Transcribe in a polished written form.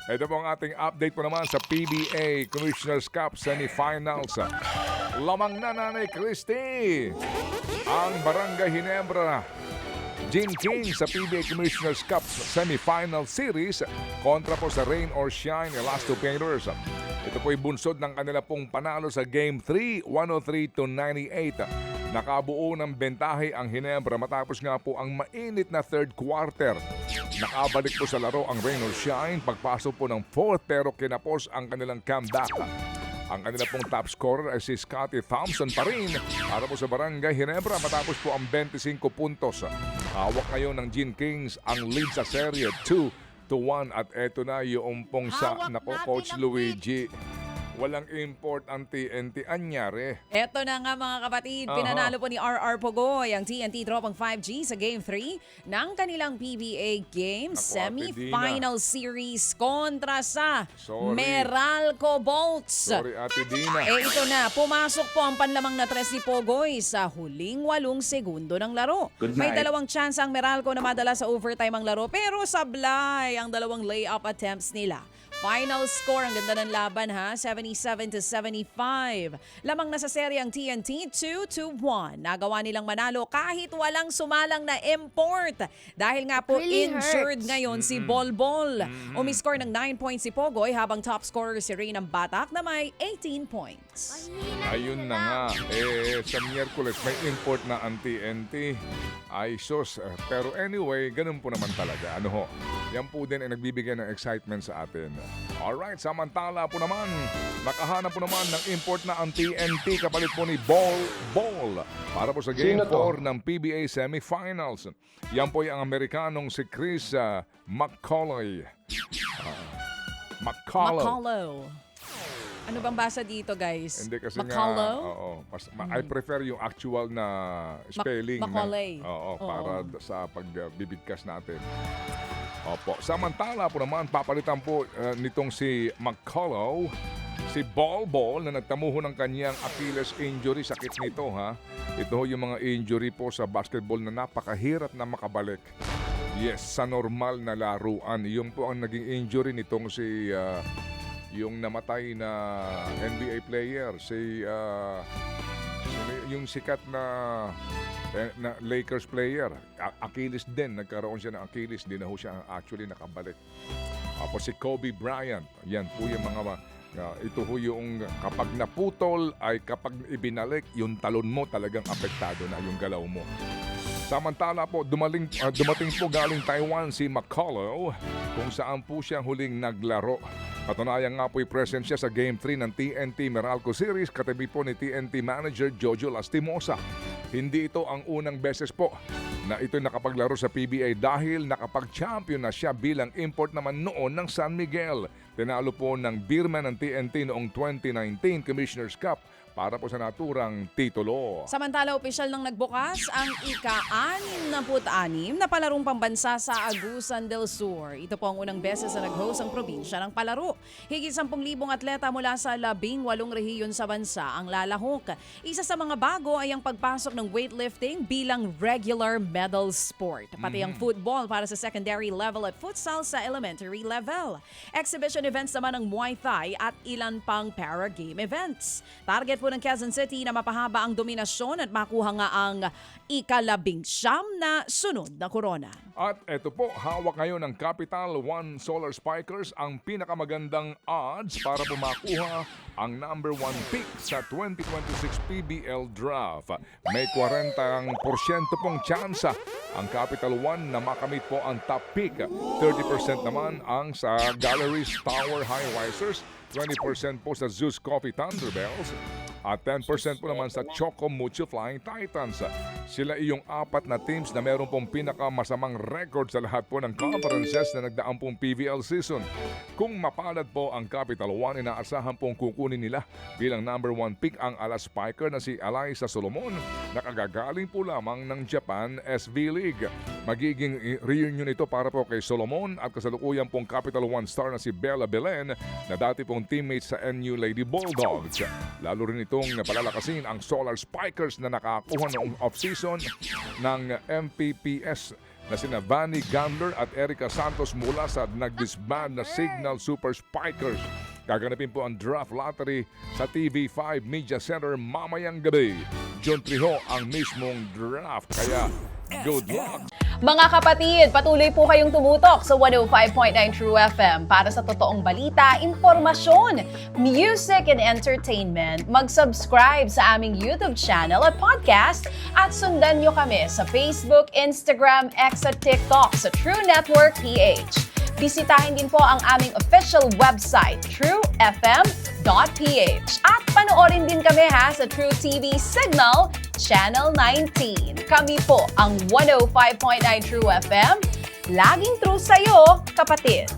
Ito po ang ating update po naman sa PBA Commissioner's Cup Semifinals. Lamang na Nanay Christy ang Barangay Ginebra Gin King sa PBA Commissioner's Cup Semifinal Series kontra po sa Rain or Shine Elasto Painters. Ito po'y bunsod ng kanila pong panalo sa Game 3, 103-98. Nakabuo ng bentahe ang Ginebra matapos nga po ang mainit na third quarter. Nakabalik po sa laro ang Rain or Shine pagpasok po ng fourth pero kinapos ang kanilang comeback. Ang kanila pong top scorer ay si Scotty Thompson pa rin para po sa Barangay Ginebra matapos po ang 25 puntos. Hawak ngayon ng Gin Kings ang lead sa serye 2-1 at eto na yung pong sa Coach Luigi. Walang import ang TNT. Anyari. Eto na nga mga kapatid, pinanalo po ni RR Pogoy ang TNT Tropang 5G sa Game 3 ng kanilang PBA Game Semi-Final Series kontra sa Meralco Bolts. Sorry, Ate Dina. Ito na, pumasok po ang panlamang na tres ni Pogoy sa huling 8 segundo ng laro. May dalawang chance ang Meralco na madala sa overtime ang laro pero sablay ang dalawang layup attempts nila. Final score, ang ganda ng laban ha, 77-75. Lamang na sa serye ang TNT 2-1. Nagawa nilang manalo kahit walang sumalang na import. Dahil nga po injured ngayon si Bolbol. Umiscore ng 9 points si Pogoy habang top scorer si Rain ng Batak na may 18 points. Ayun na nga. Sa Miyerkules may import na ang TNT. Ay sus. Pero anyway, ganun po naman talaga. Ano ho? Yan po din ay nagbibigay ng excitement sa atin. Alright, samantala po naman, nakahanap po naman ng import na ang TNT kapalit po ni Ball para po sa Game 4 ng PBA Semifinals. Yan po ay ang Amerikanong si Chris McCullough. McCullough. Ano bang basa dito, guys? Hindi kasi McCullough? I prefer yung actual na spelling. Macaulay. Para sa pagbibigkas natin. Opo. Samantala po naman, papalitan po nitong si McCullough, si Ball na nagtamuho ng kanyang Achilles injury. Sakit nito ha. Ito yung mga injury po sa basketball na napakahirap na makabalik. Yes, sa normal na laruan. Yung po ang naging injury nitong si yung namatay na NBA player, si yung sikat na Lakers player. Achilles din, nagkaroon siya ng Achilles, di na ho siya actually nakabalik. Tapos si Kobe Bryant, yan po yung mga ito ho yung kapag naputol ay kapag ibinalik, yung talon mo talagang apektado na yung galaw mo. Samantala po, dumating po galing Taiwan si McCullough kung saan po siya huling naglaro. Katunayan nga po'y present siya sa Game 3 ng TNT Meralco Series katabi po ni TNT manager Jojo Lastimosa. Hindi ito ang unang beses po na ito'y nakapaglaro sa PBA dahil nakapag-champion na siya bilang import naman noon ng San Miguel. Tinalo po ng Beerman ng TNT noong 2019 Commissioner's Cup para po sa naturang titulo. Samantala, opisyal nang nagbukas ang ika-66 na palarong pambansa sa Agusan del Sur. Ito po ang unang beses na nag-host ang probinsya ng palaro. Higit 10,000 atleta mula sa 18 rehiyon sa bansa ang lalahok. Isa sa mga bago ay ang pagpasok ng weightlifting bilang regular medal sport. Pati ang football para sa secondary level at futsal sa elementary level. Exhibition events naman ng Muay Thai at ilan pang para-game events. Target po ng Quezon City na mapahaba ang dominasyon at makuha nga ang ika-19 na sunod na korona. At eto po, hawak ngayon ng Capital One Solar Spikers ang pinakamagandang odds para po makuha ang number 1 pick sa 2026 PBL Draft. May 40% pong tsansa ang Capital One na makamit po ang top pick. 30% naman ang sa Galleries Tower High Risers, 20% po sa Zeus Coffee Thunderbells, at 10% po naman sa Choco Mucho Flying Titans. Sila iyong 4 na teams na meron pong pinakamasamang record sa lahat po ng conferences na nagdaang pong PVL season. Kung mapalad po ang Capital One, inaasahan pong kukunin nila bilang number 1 pick ang Alas Spiker na si Alaysa Solomon na kagagaling po lamang ng Japan SV League. Magiging reunion ito para po kay Solomon at kasalukuyan pong Capital One star na si Bella Belen na dati pong teammate sa NU Lady Bulldogs. Lalo rin itong palalakasin ang Solar Spikers na nakakuha noong off-season ng MPPS na sina Vanny Gandler at Erica Santos mula sa nag-disband na Signal Super Spikers. Gaganapin po ang draft lottery sa TV5 Media Center mamayang gabi. June 3 ho ang mismong draft, kaya good luck! Mga kapatid, patuloy po kayong tumutok sa 105.9 True FM para sa totoong balita, impormasyon, music, and entertainment. Mag-subscribe sa aming YouTube channel at podcast at sundan nyo kami sa Facebook, Instagram, X at TikTok sa True Network PH. Bisitahin din po ang aming official website, truefm.ph. At panoorin din kami sa True TV Signal, Channel 19. Kami po ang 105.9 True FM. Laging true sa'yo, kapatid.